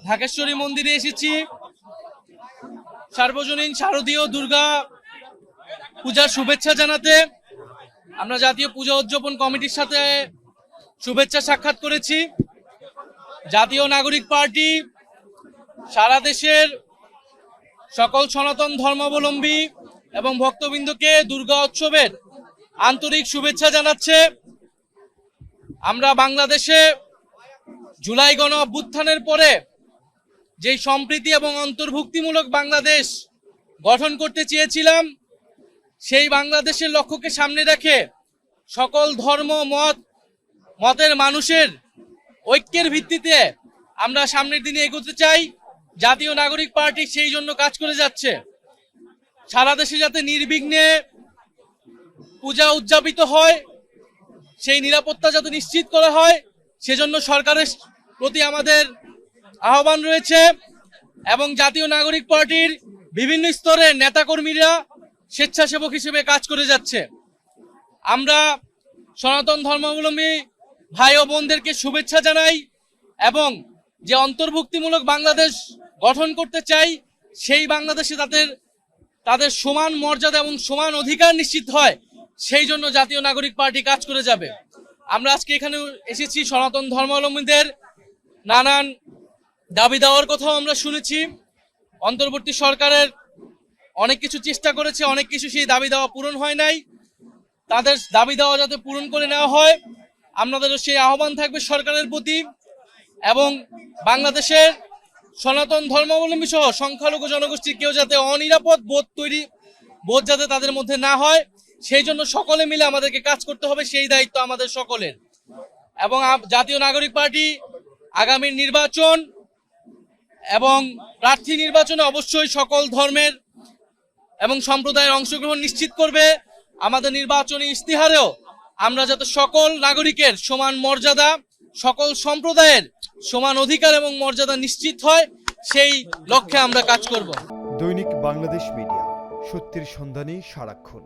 ঢাকেশ্বরী মন্দিরে এসেছি সার্বজনীন শারদীয় দুর্গা পূজার শুভেচ্ছা জানাতে। আমরা জাতীয় পূজা উদযাপন কমিটির সাথে শুভেচ্ছা সাক্ষাৎ করেছি। জাতীয় নাগরিক পার্টি সারা দেশের সকল সনাতন ধর্মাবলম্বী এবং ভক্তবৃন্দকে দুর্গা উৎসবের আন্তরিক শুভেচ্ছা জানাচ্ছে। আমরা বাংলাদেশে জুলাই গণ অভ্যুত্থানের পরে যেই সম্প্রীতি এবং অন্তর্ভুক্তিমূলক বাংলাদেশ গঠন করতে চেয়েছিলাম, সেই বাংলাদেশের লক্ষ্যকে সামনে রেখে সকল ধর্ম মতের মানুষের ঐক্যের ভিত্তিতে আমরা সামনের দিনে এগোতে চাই। জাতীয় নাগরিক পার্টি সেই জন্য কাজ করে যাচ্ছে। সারা দেশে যাতে নির্বিঘ্নে পূজা উদযাপিত হয়, সেই নিরাপত্তা যাতে নিশ্চিত করা হয়, সেজন্য সরকারের প্রতি আমাদের আহ্বান রয়েছে। এবং জাতীয় নাগরিক পার্টির বিভিন্ন স্তরের নেতাকর্মীরা স্বেচ্ছাসেবক হিসেবে কাজ করে যাচ্ছে। আমরা সনাতন ধর্মাবলম্বী ভাই ও বোনদেরকে শুভেচ্ছা জানাই এবং যে অন্তর্ভুক্তিমূলক বাংলাদেশ গঠন করতে চাই, সেই বাংলাদেশে তাদের সমান মর্যাদা এবং সমান অধিকার নিশ্চিত হয়, সেই জন্য জাতীয় নাগরিক পার্টি কাজ করে যাবে। আমরা আজকে এখানে এসেছি সনাতন ধর্মাবলম্বীদের নানান দাবি দেওয়ার কথাও আমরা শুনেছি। অন্তর্বর্তী সরকারের অনেক কিছু চেষ্টা করেছে, অনেক কিছু সেই দাবি দেওয়া পূরণ হয় নাই। তাদের দাবি দেওয়া যাতে পূরণ করে নেওয়া হয়, আমাদেরও সেই আহ্বান থাকবে সরকারের প্রতি। এবং বাংলাদেশের সনাতন ধর্মাবলম্বী সহ সংখ্যালঘু জনগোষ্ঠীর কেউ যাতে অনিরাপদ বোধ যাতে তাদের মধ্যে না হয়, সেই জন্য সকলে মিলে আমাদেরকে কাজ করতে হবে, সেই দায়িত্ব আমাদের সকলের। এবং জাতীয় নাগরিক পার্টি আগামী নির্বাচন এবং প্রার্থী নির্বাচনে অবশ্যই সকল ধর্মের এবং সম্প্রদায়ের অংশগ্রহণ নিশ্চিত করবে। আমাদের নির্বাচনী ইস্তিহারেও আমরা যাতে সকল নাগরিকের সমান মর্যাদা, সকল সম্প্রদায়ের সমান অধিকার এবং মর্যাদা নিশ্চিত হয়, সেই লক্ষ্যে আমরা কাজ করব। দৈনিক বাংলাদেশ মিডিয়া, সত্যের সন্ধানে সারাক্ষণ।